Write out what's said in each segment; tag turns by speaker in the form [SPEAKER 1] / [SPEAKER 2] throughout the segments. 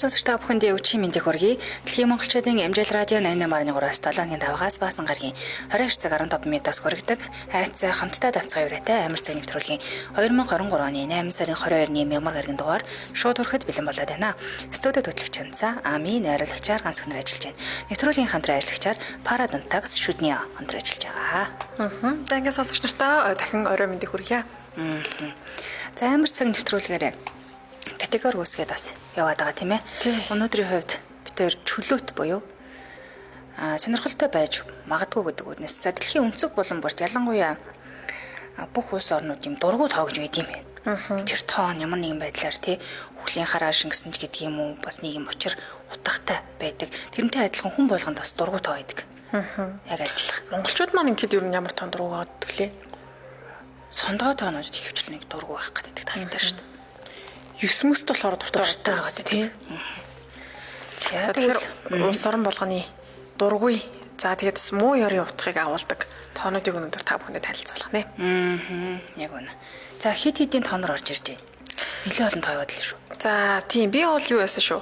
[SPEAKER 1] сонсогч та бүхэнд өвчин мэндийг хүргэе. Дэлхийн монголчуудын Амжил радио 88.3-аас 7-5-аас баасан гарагийн 22 цаг 15 минутаас хүргэдэг хайцаа хамтдаа давцгаа өрөөтэй амар цаг нэвтрүүлгийн 2023 оны 8 сарын 22-ны мямар гарагийн дугаар шууд хүрэхэд бэлэн болоод байна. Студид хөтлөгч Чанцаа, Ами найруулагчаар ганц хүнээр ажиллаж байна. Нэвтрүүлгийн хамтран ажиллагчаар Парадантакс Шүдний хамтран ажиллаж байгаа.
[SPEAKER 2] За ингээд сонсогч нартаа дахин орой мэндийг хүргье.
[SPEAKER 1] За амар цаг нэвтрүүлгээр категори үүсгээд бас яваад байгаа тийм ээ. Өнөөдрийн хувьд бид тээр чөлөөт буюу сонирхолтой байж магадгүй гэдэг үгнээс за дэлхийн өнцөг болон бүрт ялангуяа бүх улс орнууд юм дургу тоогж байд юм байна. Тэр тоон ямар нэгэн байдлаар тий хүлийн хараа шингэсэн ч гэдэг юм уу бас нэг юм учир утгатай байдаг. Тэрнтэй адилхан хүн болгонд бас дургу тоо байдаг. Яг адилхан.
[SPEAKER 2] Монголчууд маань ингээд ер нь ямар тоон дургу аваад гэлээ.
[SPEAKER 1] Сондоо тоонууд их хвчлэн нэг дургу байх гэдэг талтай шүү дээ.
[SPEAKER 2] 9 мөст болохоор дуртай байгаа тийм. За тэгэхээр улс орон болгоны дургүй. За тэгээд муу ёрын утгыг агуулдаг тоонуудыг өнөөдөр та бүхэнд танилцуулах нэ.
[SPEAKER 1] Яг үнэ. За хит хитийн тооноор орж ирж байна. Нэлээд олон тоо яваад л шүү.
[SPEAKER 2] За тийм би бол юу яасан шүү.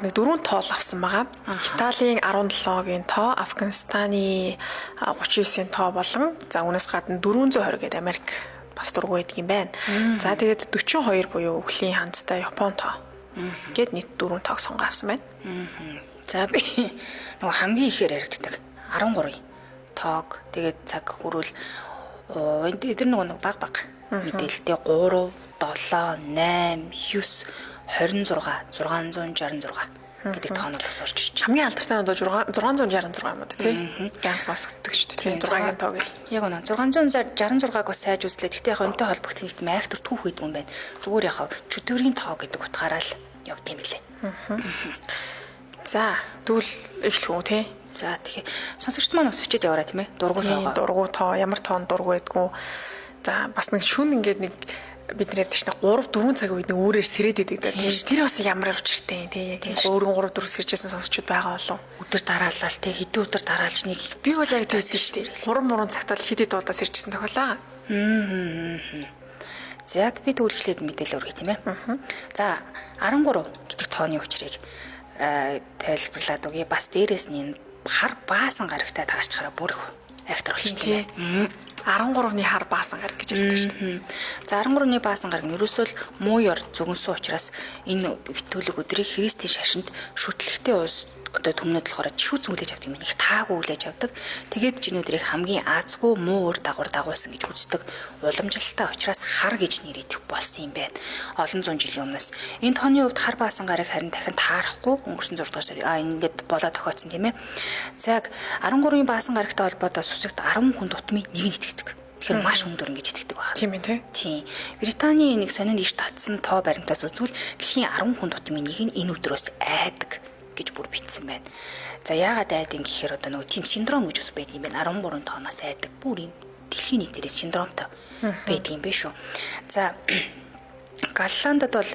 [SPEAKER 2] Нэг 4 тоол авсан байгаа. Италийн 17-гийн тоо, Афганистаны 39-ийн тоо болон за үүнээс гадна 420 гэдэг Америк бас дургүй байдаг юм байна. За тэгээд 42 буюу өвлийн ханцтай Япон тоо. Гэт нийт 4 тоог сонгоо авсан байна.
[SPEAKER 1] За би нөгөө хамгийн ихээр яригддаг 13 тоог тэгээд цаг хүрвэл эдгээр нөгөө баг мэдээлэлтэй 3 7 8 9 26 666 гэдэг тоонууд бас орж ирж.
[SPEAKER 2] Хамгийн алдартай нь 666 юм уу тий? Ганц сонсгддог шүү дээ. Тийм 6-гийн тоог л.
[SPEAKER 1] Яг үнэ 666-г бас сайж үзлээ. Гэхдээ яг өнтэй холбогдсон нэг тийм айхтар түүх хийдэг юм байна. Зүгээр яг чөтгөрийн тоо гэдэг утгаараа л явд юм билээ.
[SPEAKER 2] За тэгвэл эхлэх үү тий?
[SPEAKER 1] За тэгэхээр сонсогчд маань бас өчөд яваарай тийм ээ. Дургу тоо.
[SPEAKER 2] Дургу тоо ямар тоон дургу байдгүй. За бас нэг шүн ингээд нэг бид нэр тийш 3 4 цаг үед нэг өөрөөр сэрээд идэг тийм. Тэр бас ямар учиртай тий. Яг 3 4 сэржсэн сонсогчд байгаа болов.
[SPEAKER 1] Өдөр дараалал тий хэдэн өдөр дараалж нэг
[SPEAKER 2] би бол яг тийсэн шүү дээ. 3 3 цагтаа л хэд удаа сэржсэн тохиолоо.
[SPEAKER 1] За яг би төвлөрүүлээд мэдээлэл өргөе тийм ээ. За 13 гэдэг тооны учрыг тайлбарлаад өгье. Бас дээрээс нь хар баасан гарагтай таарч хараа бүр их айхтар болчих тийм ээ.
[SPEAKER 2] 13-ны хар баасан гараг гэж ярьдаг шүү дээ.
[SPEAKER 1] За 13-ны баасан гараг нь ерөөсөө л муу ёр зөгнсөн учраас энэ битүүлэг өдрийг Христийн шашинд шүтлэгтэй улс одоо түмнэд болохоор чихүү зүйлэж авдаг юм их таагүй үлээж авдаг. Тэгээд жин өдрийг хамгийн азгүй муу үр дагуулсан гэж үздэг. Уламжлалтай учраас хар гэж нэрийдэх болсон юм байна. Олон зуун жилийн өмнөөс энэ тооны хувьд хар баасан гараг харин дахин таарахгүй өнгөрсөн 6 дугаар сарын ингээд болоо тохиолдсон тийм ээ. За 13-ийн баасан гарагтай холбоотой сүсэгт 10 хүн тутмын нэг нь итгэдэг. Тэгэхээр маш өндөр ингэж итгэдэг байна.
[SPEAKER 2] Тийм ээ тий.
[SPEAKER 1] Тийм. Британий нэг сонинд иш татсан тоо баримтаас үзвэл дэлхийн 10 хүн тутмын нэг нь энэ өдрөөс айдаг гэж бүр бичсэн байна. За яагаад айдин гэхээр одоо нөгөө тийм синдром гэж ус байд юм байна. 13 тооноос айдаг бүр юм дэлхийн нийтээрээ синдромтой байдаг юм биш үү. За Голландад бол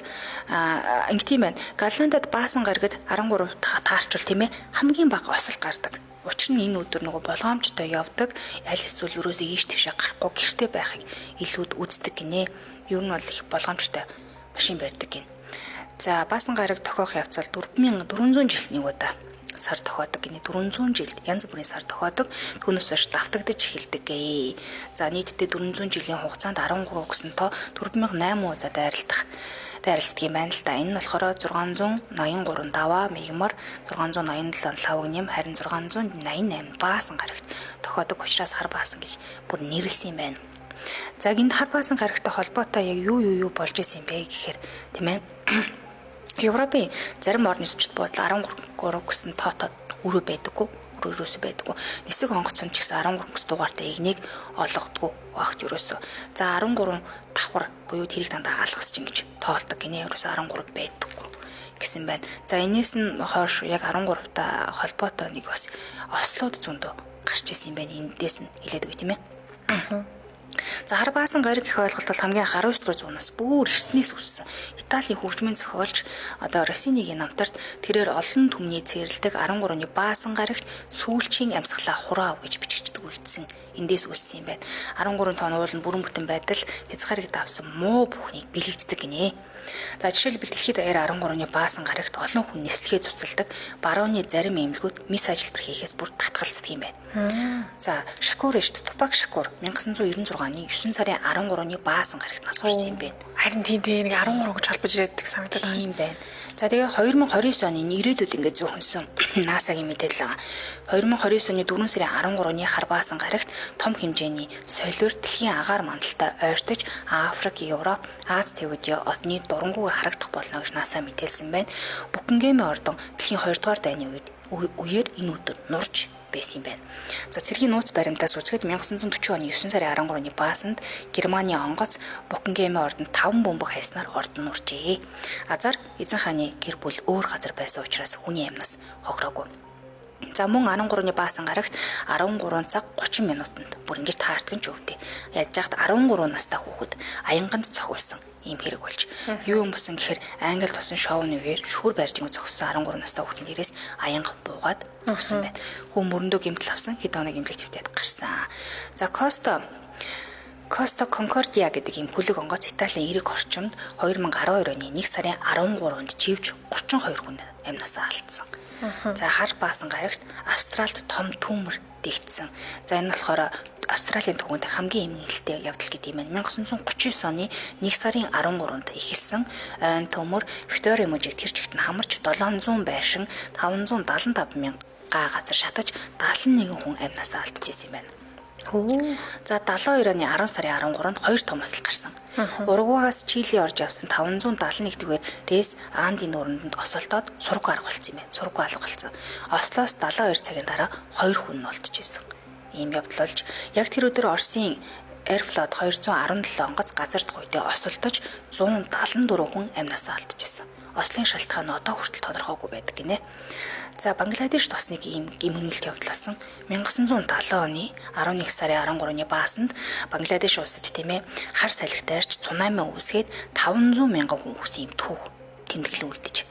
[SPEAKER 1] ингэ тийм байна. Голландад баасан гарагт 13 таарчвал тийм ээ хамгийн бага осол гардаг. Учир нь энэ өдөр нөгөө болгоомжтой явдаг. Аль эсвэл ерөөсөө ийш тийшээ гарахгүй гэртээ байхыг илүүд үздэг гинэ. Юу нь бол их болгоомжтой машин барьдаг гин. За баасан гараг тохиох явцвал 4400 жилд нэг удаа сар тохиодог гинэ 400 жилд янз бүрийн сар тохиодог түүнээс хойш давтагдаж эхэлдэг гээ. За нийтдээ 400 жилийн хугацаанд 13 гэсэн тоо 4008 удаа дайралтдаг юм байна л да. Энэ нь болохоор 683 даваа мегмар 687 лавгним харин 688 баасан гарагт тохиодог учраас хар баасан гэж бүр нэрлсэн юм байна. За энд хар баасан гарагтай холбоотой яг юу болж исэн юм бэ гэхээр тийм ээ. Европын зарим орны сүчд бодол 13 гэсэн тоотод өрөө байдаггүй. Өрөөсөө байдаггүй. Нисэг онгоцон ч гэсэн 13 гэс дугаартай игнийг олгодгүй багт ерөөсөө. За 13 давхар буюу тэрийг дандаа алгасч ингэж тоолдог гинэ ерөөсөө 13 байдаггүй гэсэн байна. За энэс нь хойш яг 13 та холбоотой нэг бас Ослод зөндөө гарч исэн юм байна. Эндээс нь хэлээд үгүй тийм ээ. За хар баасан гараг их ойлголт бол хамгийн 19 дугаар зуунаас бүр эртнээс үүссэн. Италийн хөгжмийн зохиолч одоо Россинигийн намтарт тэрээр олон түмний цэрлдэг 13-ны баасан гарагт сүүлчийн амьсгалаа хураа гэж бичигддэг үлдсэн. Эндээс үлссэн юм байна. 13 тонн уул нь бүрэн бүтэн байдал хязгаарыг давсан муу бүхнийг бэлэгддэг гинэ. За жишээлбэл дэлхийд даяар 13-ны баасан гарагт олон хүн нислэгээ цуцалдаг, барууны зарим эмнэлгүүд мис ажилбар хийхээс бүр татгалздаг юм байна. За Шакурэшт Тупак Шакур 1996-ны 9 сарын 13-ны баасан гарагт нас барсан юм байна.
[SPEAKER 2] Харин тийм нэг 13 гэж холбож ирээддэг санагдаад
[SPEAKER 1] байна. Тийм байна. За тэгээ 2029 оны ирээдүйд ингээд зөвхөнсөн НАСА-гийн мэдээлэл байгаа. 2029 оны 4 сарын 13-ны хар баасан гарагт том хэмжээний солиор дэлхийн агаар мандалтай ойртож Африк, Европ, Аз тэвэдийн одны дурангуугаар харагдах болно гэж НАСА мэдээлсэн байна. Букингемийн ордон дэлхийн 2 дугаар дайны үеэр энэ өдөр нурж байсан юм байна. За цэргийн нууц баримтаас үзэхэд 1940 оны 9 сарын 13-ны баасанд Германы онгоц Букингемийн ордонд 5 бөмбөг хайснаар ордон нуржээ. Азар эзэн хааны гэр бүл өөр газар байсан учраас хүний амнаас хохироогүй. За мөн 13-ны баасан гарагт 13 цаг 30 минутанд бүр ингэж таарддаг ч өвдөө. Яаж яхад 13 настай хүүхэд аянганд цохиулсан ийм хэрэг болж. Юу юм болсон гэхээр Англи тусан шоуны үеэр шүхэр барьжин зогссон 13 настай хүүхдийн дээрээс аянга буугаад зогсон байна. Хүн мөрөндөө гэмтэл авсан хэд оног эмнэлэг твтэд гарсан. За Коста Конкордиа гэдэг ийм хөлөг онгоц Италийн эрэг орчимд 2012 оны 1 сарын 13-нд живж 32 хүн амнасаа алдсан. За хар баасан гарагт Австралид том түүмэр дэгдсэн. За энэ болохоор Австралийн түүхэнд хамгийн эмнэлэгтэй явдал гэдэг юм байна. 1939 оны 1 сарын 13-нд эхэлсэн ойн төмөр Виктория мужийг тэр чигт нь хамарч 700 байшин 575 мянга газар шатаж 71 хүн амнасаа алдчихсан юм байна. За 72 оны 10 сарын 13-нд 2 том осол гарсан. Уругвайгаас Чили орж явсан 571-р рейс Андын өрөндөнд осолдоод сураг арга болсон юм байна. Сураг алга болсон. Ослоос 72 цагийн дараа 2 хүн нь олдчихсэн. Ийм явдал болж яг тэр өдөр Оросын Airflot 217 онгоц газар дах үедээ осолдож 174 хүн амнасаа алдчихсан. Ослын шалтгаан нь одоо хүртэл тодорхойгүй байдаг гинэ. За Бангладеш бас нэг ийм гимнэлт явдал болсон. 1970 оны 11 сарын 13-ны баасанд Бангладеш улсад тийм ээ хар салхитаарч цунами үүсгээд 500 мянган хүн хүсэн юм төв тэмдэглэл үлдэж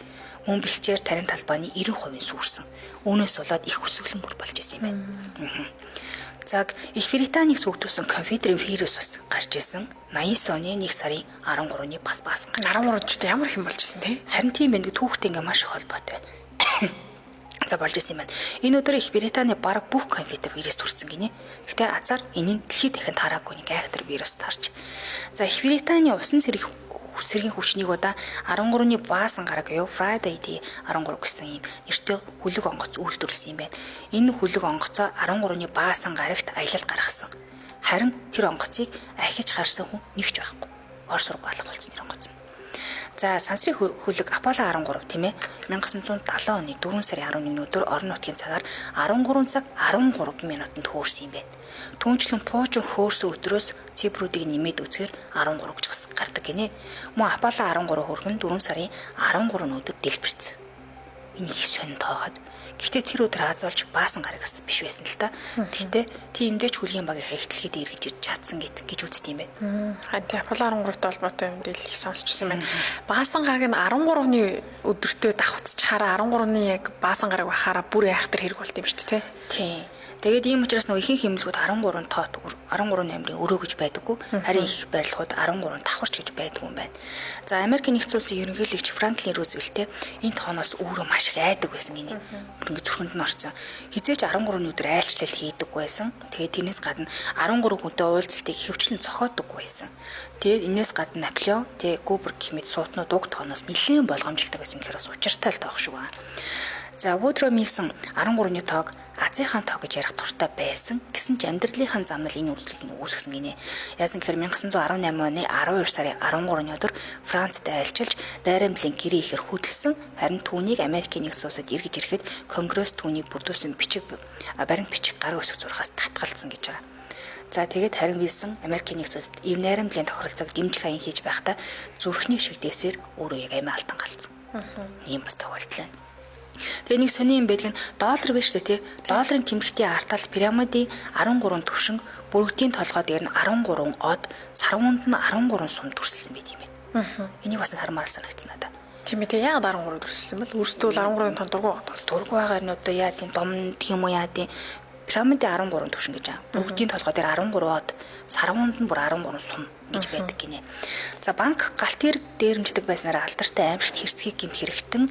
[SPEAKER 1] мөн бэлчээр тарин талбайны 90% сүрсэн. Үүнээс болоод их өсөглөн бүр болж исэн юм байна. За Их Британийг сүйдүүлсэн компьютерийн вирус бас гарч исэн. 89 оны 1 сарын 13-ны бас баасан.
[SPEAKER 2] 13 ч ямар хэм болж исэн те?
[SPEAKER 1] Харин тийм байна. Түүхтэй ингээ маш их холбоотой. За болж исэн юм байна. Энэ өдөр Их Британий бараг бүх компьютер вирус төрсэн гинэ. Гэхдээ азар энэ нь дэлхийд дахин тараагүй нэг айхтар вирус тарж. За Их Британий усан цэргийн хүчнийг удаа 13-ны баасан гараг юу Friday 13 гэсэн юм нэртэй хөлөг онгоц үйлдвэрлэсэн юм байна. Энэ хөлөг онгоцоо 13-ны баасан гарагт аялал гаргасан. Харин тэр онгоцыг ахиж харсан хүн нэгч байхгүй. Ор сург алга болсон нэр онгоц. За сансрын хөлөг Apollo 13 тийм ээ 1970 оны 4 сарын 11-ний өдөр орон нутгийн цагаар 13 цаг 13 минутанд хөөрсөн юм байна. Түүнчлэн пуучин хөөрсөн өдрөөс цифруудыг нэмээд үзэхээр 13 гэж гардаг гинэ. Мөн Apollo 13 хөргөн 4 сарын 13-ны өдөр дэлбэрсэн. Энэ их сонин тоогод. Гэхдээ тэр өдөр хаазуулж баасан гарагс биш байсан л та. Гэхдээ тиймдээ ч хүлгийн багийн хэвтлэхэд эргэж ирж чадсан гэж үздэг юм байна.
[SPEAKER 2] Харин Apollo 13-тай холбоотой мэдээлэл их сонсчихсан байна. Баасан гараг нь 13-ны өдөртөө давхцчихаараа 13-ны яг баасан гараг бахаараа бүр айхтар хэрэг болт юм шүү дээ,
[SPEAKER 1] тий. Тэгээд ийм учраас нөгөө ихэнх хэмнэлгүүд 13 тоот 13 номерын өрөө гэж байдаггүй. Харин их барилгууд 13 давхарч гэж байдгүй юм байна. За Америк нэгдсэн улсын ерөнхийлөгч Франклин Рузвельт энэ тооноос өөрөө маш их айдаг байсан гинэ. Ингээд зүрхэнд нь орсон. Хизээч 13-ны өдөр айлчлал хийдэггүй байсан. Тэгээд тэрнээс гадна 13 хүнтэй уулзалтыг хөвчлэн зохиодоггүй байсан. Тэгээд энэс гадна Наполеон Губер гэмэд суутнууд уг тооноос нэлээд болгоомжилдаг байсан гэхээр бас учиртай л тоох шүү. За Вудро Милсон 13-ны тоог Азийнхаа тоо гэж ярих дуртай байсан. Гэсэн ч амьдралынхаа замнал энэ үйлчлэгийг үүсгэсэн гинэ. Яасан гэхээр 1918 оны 12 сарын 13-ны өдөр Францд айлчилж дайрамдлын гэрээ ихэр хөдөлсөн. Харин түүнийг Америкийн нэгдсэн улсад эргэж ирэхэд Конгресс түүний бүрдүүлсэн баримт бичиг гар үсэг зурхаас татгалзсан гэж байгаа. За тэгээд харин Вилсон Америкийн нэгдсэн улсад ив найрамдлын тохиролцоог дэмжих аян хийж байхдаа зүрхний шигдээсээр өөрөө яг амиа алдан галзсан. Ийм бас тохиолдол байна. Тэгээ нэг сони юм байдаг нь доллар биш үү те. Долларын тэмдэгтийн артал пирамидын 13 төвшинг бүрэгдийн толгой дээр нь 13 од, сарвуунд нь 13 сум дүрсэлсэн байт юм байна. Энийг бас хармаар санагдсан надад.
[SPEAKER 2] Тийм ээ яагаад 13 дүрсэлсэн бэл? Өөрсдөө 13-ын тон дургу
[SPEAKER 1] дургу байгаа нь одоо яа тийм дом тийм үү яа тийм Пирамидын 13 түвшин гэж байгаа. Бүгдийн толгой дээр 13-од сарвуунд нь бүр 13 сум гэж байдаг гинэ. За банк галт хэрэг дээрэмждэг байснараа алдартай аимшигт хэрцгий гэмт хэрэгтэн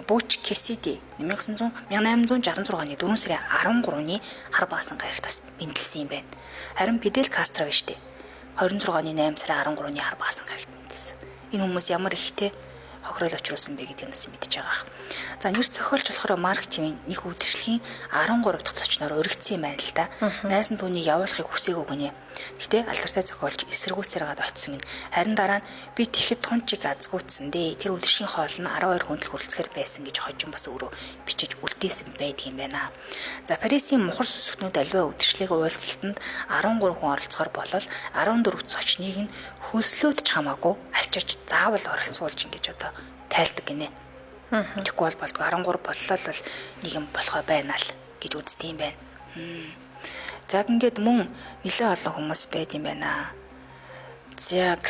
[SPEAKER 1] Буч Кэссиди 1866 оны 4 сарын 13-ны хар баасан гарагт бас мэндэлсэн юм байна. Харин Фидель Кастро биш дээ. 26 оны 8 сарын 13-ны хар баасан гарагт мэндэлсэн. Энэ хүмүүс ямар ихтэй хохирол очруулсан бэ гэдгийг бас мэдж байгаа. За нэр зохиолч болохоор Марк Твен нэг үдшилхийн 13 дахь зочноор өргөцсөн юм байна л да. Найз нь түүнийг явуулахыг хүсээгүй гинэ. Гэтэ алдартай зохиолч эсэргүүцээр гад очсон юм. Харин дараа нь би тэгэхэд тунчиг азгуудсан дээ. Тэр үдшихийн хоол нь 12 хүндэл хүрэлцэхэр байсан гэж хожим бас өөрөө бичиж үлдээсэн байдаг юм байна. За Парисын мухар сүсгтнүүд аливаа үдшилийг уулзалтанд 13 хүн оролцохоор болол 14 зочныг нь хөслөөд ч хамаагүй авчирч заавал оролцуулж ингэж одоо тайлдаг гинэ. Тэгвэл болдгоо 13 боллоо л нэг юм болохоо байна л гэж үздэг юм байна. За ингээд мөн нэлээд олон хүмүүс байд юм байна. Яг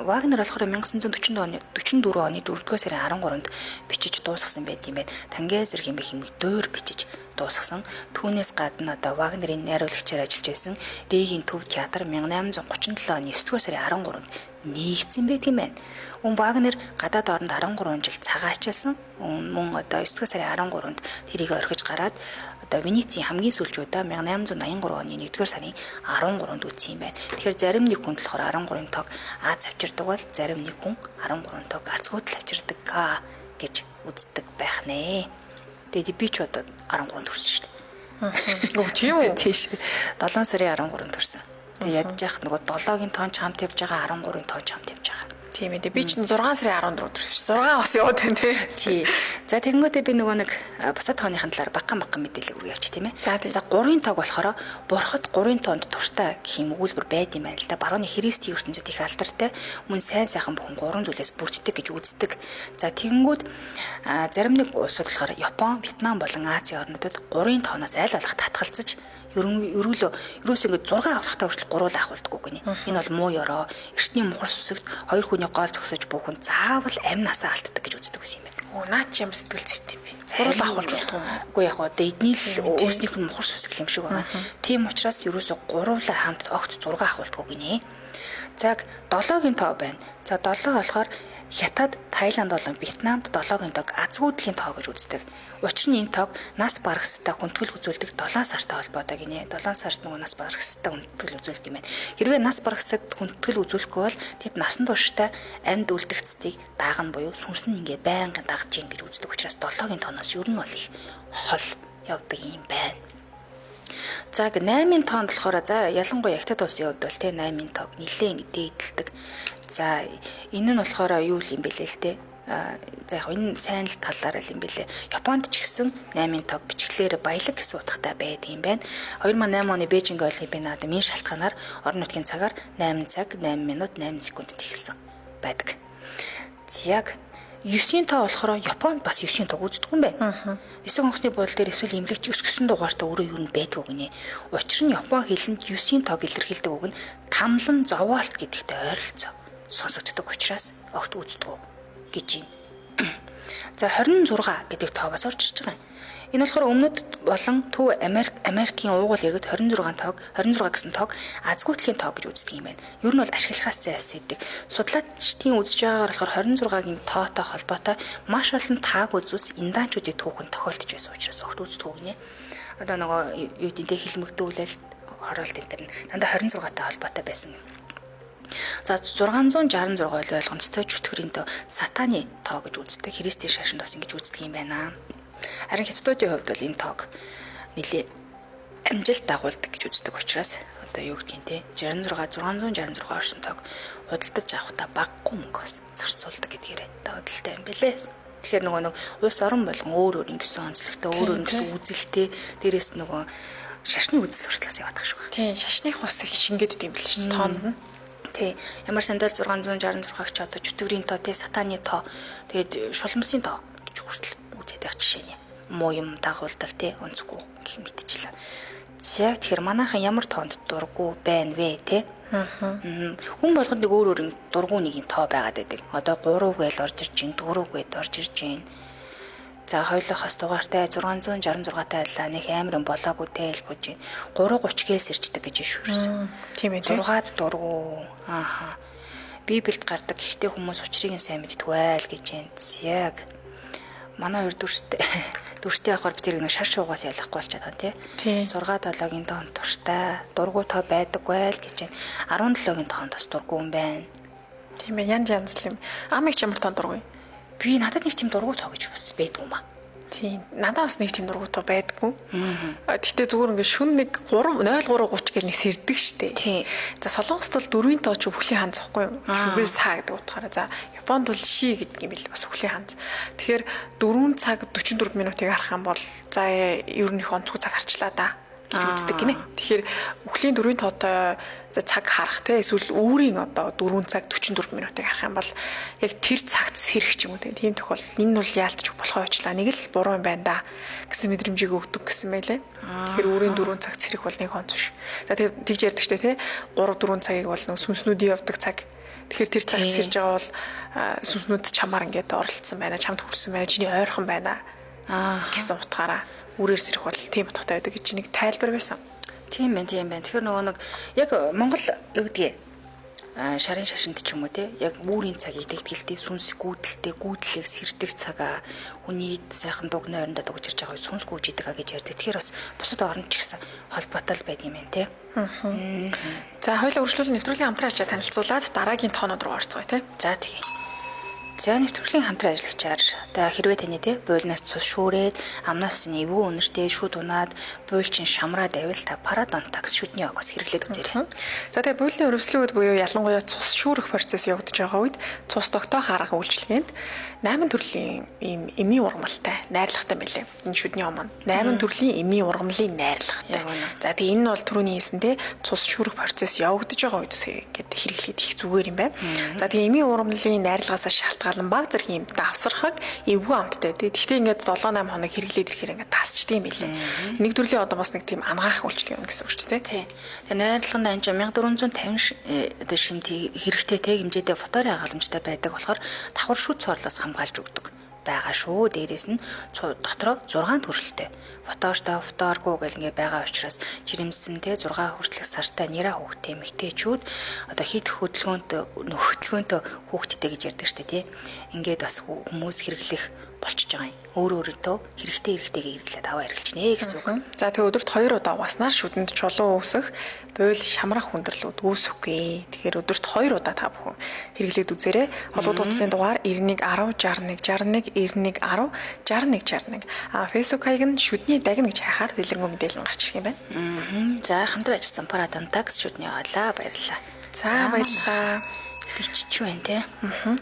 [SPEAKER 1] Вагнер болохоор 1944 оны 4-р сарын 13-нд бичиж дуусгасан байт юм байна. Тангейзер хэмээх дөр бичиж дуусгасан. Түүнээс гадна одоо Вагнерийн найруулагчаар ажиллаж байсан Ригийн Төв театр 1837 оны 9-р сарын 13-нд нэгдсэн байт юм байна. Вагнер гадаад оронд 13 жил цагаачилсан. Мөн одоо 9-р сарын 13-нд тэрийг орхиж гараад одоо Венецийн хамгийн сүүлчүүдээ 1883 оны 1-р сарын 13-нд үтсэн юм байна. Тэгэхээр зарим нэг хүн болохоор 13-ын тог Аз авчирдаг бол зарим нэг хүн 13-ын тог Азгуудл авчирдаг гэж үздэг байх нэ. Тэгээд би ч одоо 13-нд төрсөн шүү дээ.
[SPEAKER 2] Оо тийм үү?
[SPEAKER 1] Тийш. 7 сарын 13-нд төрсөн. Тэгээд ядж яах нөгөө 7-гийн тоон ч хамт явж байгаа 13-ын тоон ч хамт явж байгаа.
[SPEAKER 2] Тийм ээ. Би ч 6 сарын 14-нд төрсөн. 6 бас яваад байна тий.
[SPEAKER 1] Тий. За тэгэнгүүтээ би нөгөө нэг бусад тооныхын талаар багахан мэдээлэл өгье явчих тийм ээ.
[SPEAKER 2] За
[SPEAKER 1] 3-ын тоог болохоор бурхад 3-ын тоонд туртай гэх юм өгүүлбэр байд юм байна л да. Барууны Христийн ертөнцид их алдартай мөн сайн сайхан бүхэн 3 зүйлээс бүрддэг гэж үздэг. За тэгэнгүүт зарим нэг улсууд болохоор Япон, Вьетнам болон Азийн орнуудад 3-ын тооноос аль болох татгалзаж ерөөсөө ингэ 6 аврахтаа хүртэл гуруулаа ахуулдаггүй гинэ. Энэ бол муу ёроо. Эртний мухар сүсэгт 2 хүний гол зогсож буухын заавал амнасаа алддаг гэж үздэг байсан юм байна.
[SPEAKER 2] Оо наа чи юм сэтгэл зүйтэй би. Гуруулаа ахуулж болтгоо.
[SPEAKER 1] Үгүй яг одоо эдний л өөрснийх нь мухар сүсэг юм шиг байна. Тийм учраас ерөөсөө гуруулаа хамт огт 6 ахуулдаггүй гинэ. За 7-гийн тоо байна. За 7 болохоор Хятад, Таиланд болон Вьетнамд 7-гийн тоог азгуудлын тоо гэж үздэг. Учир нь энэ тоог нас барагстай хүндэтгэл үзүүлдэг 7 сартай холбоотой гинэ. 7 сард нөгөө нас барагстай хүндэтгэл үзүүлдэг юм байна. Хэрвээ нас барагстай хүндэтгэл үзүүлэхгүй бол тэд насан туршдаа амьд үлдэгцдийг даагна буюу сүнс нь ингээд байнгын дагж ийн гэж үздэг учраас 7-гийн тооноос ер нь бол их хол явдаг юм байна. За 8-ын тоонд болохоор за ялангуяа Хятад улсын хувьд бол тэ 8-ын тоог нэлээд дээдэлдэг. За энэ нь болохоор юу юм бэлээ л те. За яг энэ сайн л талаар л юм бэлээ. Японд ч гэсэн 8-ын тоог бичглээр баялаг гэсэн утгатай байдаг юм байна. 2008 оны Бээжинг Олимпиадад энэ шалтгаанаар орон нутгийн цагаар 8 цаг 8 минут 8 секундэд эхэлсэн байдаг. Яг 9-ийн тоо болохоор Японд бас 9-ийн тоог үздэг юм байна. 9 онгоцны бодол дээр эсвэл эмнэлэгт 9 гэсэн дугаартай өөрөө юу байдгүй гинэ. Учир нь Япон хэлэнд 9-ийн тоог илэрхийлдэг үг нь тамлан зовоолт гэдэгтэй ойролцоо сонсогддог учраас огт үздэг гэж байна. За 26 гэдэг тоо бас орж ирж байгаа юм. Энэ болохоор өмнөд болон Төв Америкийн уугуул иргэд 26 гэсэн тоог азгуудлын тоог гэж үздэг юм байна. Ер нь бол ашиглахаас зайлсхийдэг. Судлаачдын үзэж байгаагаар болохоор 26-гийн тоотой холбоотой маш олон тааг үзүүс индаанчуудын түүхэнд тохиолдож байсан учраас огт үздэг гинэ. Одоо нөгөө юу гэдэг хэлмэгдүүлэл оролт энэ төр дандаа 26-тай холбоотой байсан. За 666 ойлгомжтой чөтгөрийн тоо сатаны тоо гэж үздэг. Христийн шашинд бас ингэж үздэг юм байна. Харин хятадуудын хувьд бол энэ тоог нэлээ амжилт дагуулдаг гэж үздэг учраас одоо юу гэдгийг те 666 оршин тоог худалдаж авахдаа баггүй мөнгө бас зарцуулдаг гэдгээр давталтай юм бэлээ. Тэгэхээр нөгөө нэг улс орон болгон өөр ингэсэн онцлогтой өөр ингэсэн үзэлтэй дээрээс нөгөө шашны үзэл сурталаас яваад байгаа шүү.
[SPEAKER 2] Тийм шашных ус их шингээд идэм бэл чинь тоонд нь.
[SPEAKER 1] Тий. Ямар сандал 666-г ч одоо чөтгөрийн тоо, тий сатаны тоо, тэгээд шулмсын тоо гэж хүртэл үзээд байгаа жишээ нь. Муу юм дагуулдаг тий онцгүй гэх мэтчлээ. За тэгэхээр манайхан ямар тоонд дургу байна вэ тий? Хүн болгонд нэг өөр дургу нэг юм тоо байгаад байдаг. Одоо 3 гээл орж ирж гин, 4 гээд орж ирж гин. За хоёулахаас дугаартай 666-тай байлаа. Нэг амирын болоогүй тэл гэж байна. 3:30 гээл сэрчдэг гэж шүүрсэн.
[SPEAKER 2] Тийм ээ.
[SPEAKER 1] 6-аад дургу. Ааха. Библиэд гардаг ихтэй хүмүүс учрыг нь сайн мэддэг байл гэж байна. Яг манай хоёр дүрстэй авахар би тэр нэг шар шуугаас ялахгүй болчиход байгаа тий. 6-7-гийн тоон турштай дургу тоо байдаг байл гэж байна. 17-гийн тоон бас дургу юм байна.
[SPEAKER 2] Тийм ээ, янз л юм. Амиг чамар тоон дургуй.
[SPEAKER 1] Би надад нэг тийм дургу тоо гэж бас байдгүй юм аа.
[SPEAKER 2] Тийм. Надад бас нэг тийм дургуутаа байдгүй. Гэтэ зүгээр ингээд шүн нэг 03:30 гэл нэг сэрдэг штэ.
[SPEAKER 1] Тийм.
[SPEAKER 2] За Солонгост бол 4-ийн тоо ч бүхлийн ханц байхгүй юу? Шүбэл саа гэдэг утгаараа. За Японд бол ши гэдэг юм бил бас бүхлийн ханц. Тэгэхээр 4 цаг 44 минутыг харах юм бол за ер нь их онцгой цаг харчлаа да гэж үздэг гинэ. Тэгэхээр бүхлийн 4-ийн тоотой за цаг харах те эсвэл үүрийн одоо 4 цаг 44 минутыг харах юм бол яг тэр цагт сэрэх ч юм уу тийм тохиолдол энэ бол яалтч болохоо уучлаа нэг л буруу юм байна да гэсэн мэдрэмжийг өгдөг гэсэн мэлээ. Тэгэхээр үүрийн 4 цагт сэрэх бол нэг онц биш. За тэгж ярьдаг штэ те 3-4 цагийг бол нэг сүнснүүдийн явдаг цаг. Тэгэхээр тэр цагт сэрж байгаа бол сүнснүүд чамаар ингээд оролцсон байна, чамд хүрсэн байна, чиний ойрхон байна гэсэн утгаараа үрээр сэрэх бол тийм утгатай байдаг гэж нэг тайлбар байсан.
[SPEAKER 1] Тийм байна. Тэгэхээр нөгөө нэг яг Монгол юу гэдгийг шарын шашинт ч юм уу те яг үүрийн цагийг тэгтгэлтэй сүнс гүйдэлтэй гүйдлийг сэрдэг цагаа хүний сайхан дугны ойрондоо дугж ирж байгаа сүнс гүйж идэг гэж ярьдаг. Тэгэхээр бас бусад орнд ч гэсэн холбоотой л байд юм байна те.
[SPEAKER 2] За хоёул үргэлжлүүлэн нэвтрүүлгийн хамтран ачаа танилцуулаад дараагийн тоонууд руу орцгоё те.
[SPEAKER 1] За тэгээ. За нэвтрүүлгийн хамтран ажиллагчаар одоо хэрвээ таны те буйлнаас цус шүүрээд амнаас нь эвгүй үнэртэй шүд унаад буйлчин шамраад байвал та парадонтакс шүдний огоос хэрэглээд үзээрэй.
[SPEAKER 2] За тэгээ буйлны өрөвслүүд буюу ялангуяа цус шүүрэх процесс явагдаж байгаа үед цус тогтоох арга үйлчилгээнд 8 төрлийн ийм эмийн ургамалтай найрлагатай байлээ. Энэ шүдний ом нь 8 төрлийн эмийн ургамлын найрлагатай. За тэгээ энэ нь бол түрүүний хэлсэндээ цус шүүрэх процесс явагдаж байгаа үед гээд хэрэглээд их зүгээр юм байна. За тэгээ эмийн ургамлын найрлагаас шалтгаалan баг зэргийн давсархаг эвгүй амттай. Гэхдээ ингээд 7-8 хоног хэрэглээд ирэхээр ингээд тасчдээ юм билээ. Нэг төрлийн одоо бас нэг тийм ангаах үйлчлэг юм гэсэн үг ч тийм.
[SPEAKER 1] Тэгээ найрлагын данж 1450 одоо шимт хэрэгтэй тэг хэмжээтэй фотори хагаламжтай байдаг болохоор давхар шүд цоорлоос хамгаалж өгдөг байгаа шүү. Дээрээс нь дотроо 6 төрөлтэй. Фоторгүй гэл ингээ байгаа учраас жирэмсэн те 6 хүртэлх сартай нэрэ хүүхдтэй эмэгтэйчүүд одоо хит хөдөлгөөнтэй хүүхдтэй гэж ярьдаг штэ тий. Ингээд бас хүмүүс хэрэглэх болчихж байгаа юм. Өөрөөрөө хэрэгтэйгээ хэрэглээд аваа хэрэглэжнэ гэсэн үг.
[SPEAKER 2] За тэгээ өдөрт 2 удаа угаснаар шүдэнд чулуу үүсэх, буйл шамрах хүндрэлүүд үүсэхгүй. Тэгэхээр өдөрт 2 удаа та бүхэн хэрэглээд үзээрэй. Холбогдох утасны дугаар 9110 61 61 90 61 61. Facebook хаяг нь шүдний дагна гэж хайхаар дэлгэрэнгүй мэдээлэл гарч ирэх юм байна.
[SPEAKER 1] За хамтран ажилласан парадонтакс шүдний ойлаа баярлалаа.
[SPEAKER 2] За баярлалаа.
[SPEAKER 1] Бичиж байна те.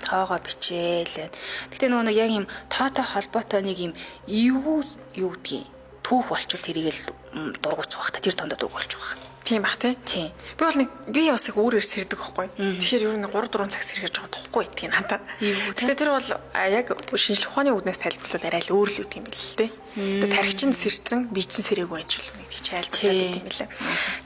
[SPEAKER 1] Тоогоо бичээл. Гэтэ нөгөө яг юм тоотой холбоотой нэг юм юу гэдгийг түүх болчвол тэрийг л дургуцах та тэр тондоо дургуулж байгаа.
[SPEAKER 2] Тийм бах тий. Би бол нэг би бас их өөрөөр сэрдэг байхгүй. Тэгэхээр ер нь 3-4 цаг сэргэж байгаа тохгүй гэдгийг надаа. Гэтэ тэр бол яг шинжлэх ухааны үгнээс тайлбарлавал арай л өөр л үг юм бэл л тий. Одоо тархичин сэрцэн би чин сэрээгүй байж л нэг тийч айлтгуулдаг юм билээ.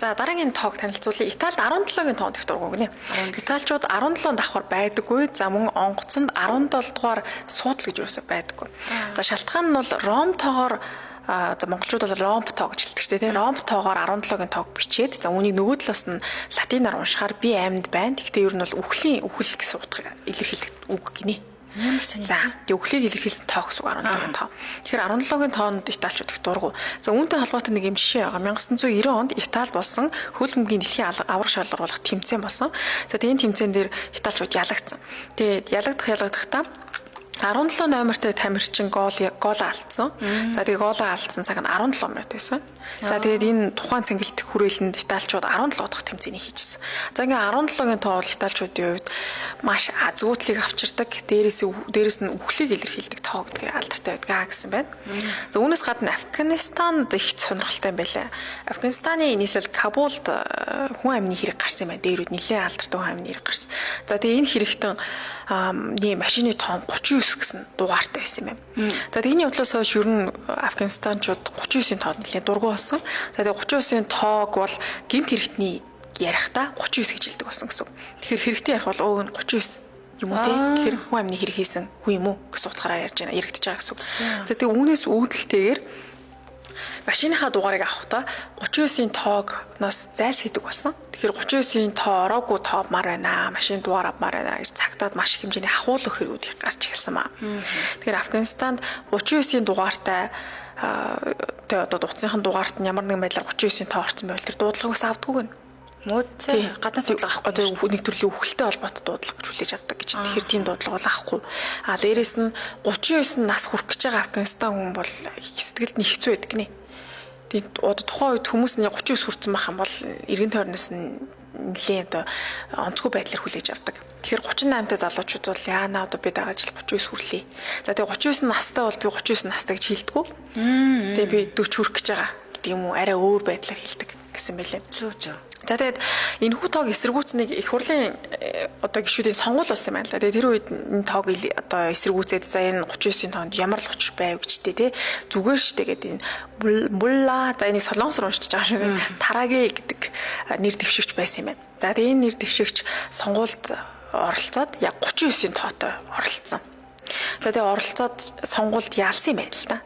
[SPEAKER 2] За дараагийн тоог танилцуулъя. Италид 17-гийн тоон дэх дургуй гинэ. Италичууд 17 давхар байдаггүй. За мөн онгоцонд 17 дугаар суудал гэж юусаа байдаггүй. За шалтгаан нь бол Ром тоогоор за монголчууд бол ромп тоо гэж хэлдэг шүү дээ тийм ромп тоогоор 17-гийн тоог бичээд за үүнийг нөгөө талаас нь латинаар уншихаар би амьд байна. Гэхдээ ер нь бол үхлийн үхэл гэсэн утгыг илэрхийлдэг үг гинэ. За тэг үхлийг илэрхийлсэн тоо гэсэн 17-гийн тоо. Тэгэхээр 17-гийн тоонд италичууд их дургу. За үүнтэй холбоотой нэг юм жишээ байгаа. 1990 онд Итали болсон хөл бөмбөгийн дэлхийн аврах шалгаруулах тэмцээн болсон. За тэгээ энэ тэмцээн дээр италичууд ялагдсан. Тэгээд ялагдахдаа 17 номертой тамирчин гол алдсан. За тэгээ голоо алдсан цаг нь 17 минут байсан. За тэгээд энэ тухайн цэнгэлдэх хүрээлэнд италичууд 17 дахь тэмцээний хийжсэн. За ингээ 17-гийн тоо бол италичуудын хувьд маш зүүдлийг авчирдаг. Дээрээс нь үхлийг илэрхийлдэг тоо гэдгээр алдартай байдаг гэсэн байна. За үүнээс гадна Афганистанд их сонирхолтой юм байлаа. Афганистаны нийслэл Кабулд хүн амны хэрэг гарсан юм байна. Дээрүүд нэлээд алдартай хүн амны хэрэг гарсан. За тэгээ энэ хэрэгтэн машины тоон 39 гэсэн дугаартай байсан юм байна. За тэгний бодлоос хойш ер нь Афганистанчууд 39-ийн тоод нэлээд дургу болсон. За тэгээ 39-ийн тоог бол гэмт хэрэгтний ярихдаа 39 гэж хэлдэг болсон гэсэн. Тэгэхээр хэрэгтэй ярих бол өө нь 39 юм уу те. Тэгэхээр хүн амны хэрэг хийсэн хүн юм уу гэсэн утгаараа ярьж байна. Яригдж байгаа гэсэн үг. За тэгээ үүнээс үүдэлтэйгээр машиныхаа дугаарыг авахдаа 39-ийн тоогноос зайлсхийдэг болсон. Тэгэхээр 39-ийн тоо ороогүй тоомар байна. Машин дугаар авмаар байна гэж цагтаад маш их хэмжээний ахуулах хэрэгүүд их гарч ирсэн маа. Тэгэхээр Афганистанд 39-ийн дугаартай тэгээ одоо утасынхан дугаарт нь ямар нэгэн байдлаар 39-ийн тоо орсон байвал тэр дуудлагаас авдаггүй гэнэ.
[SPEAKER 1] Муудсан гаднаас дуудлага
[SPEAKER 2] одоо нэг төрлийн үхэлтэй холбоотой дуудлага гэж хүлээж авдаг гэж. Тэгэхээр тийм дуудлага бол авахгүй. А дээрэс нь 39 нас хүрэх гэж байгаа Афганистан хүн бол сэтгэлд нь хэцүү байдаг гинэ. Тэгээд одоо тухайн үед хүмүүс нь 39 хүрсэн байх юм бол эргэн тойрноос нь нэлийн одоо онцгүй байдлаар хүлээж авдаг. Тэгэхээр 38-тай залуучууд бол яана одоо би дараа жил 39 хүрлээ. За тэгээ 39 настай бол би 39 настай гэж хэлдэггүй. Тэгээ би 40 хүрэх гэж байгаа гэдэг юм уу арай өөр байдлаар хэлдэг гэсэн байлээ.
[SPEAKER 1] Зөө.
[SPEAKER 2] За тэгээд энэхүү тоог эсэргүүцнийг их хурлын одоо гишүүдийн сонгуул болсон юм байна л да. Тэгээд тэр үед энэ тоог одоо эсэргүүцээд за энэ 39-ийн тоонд ямар л учир байв гэжтэй те зүгээр штэ гэдэг энэ булла за энийг солонгосоор уншиж байгаа шиг тарагэ гэдэг нэр дэвшигч байсан юм байна. За тэгээд энэ нэр дэвшигч сонгуульд оролцоод яг 39-ийн тоотой оролцсон. За тэгээд оролцоод сонгуульд ялсан юм байна л да.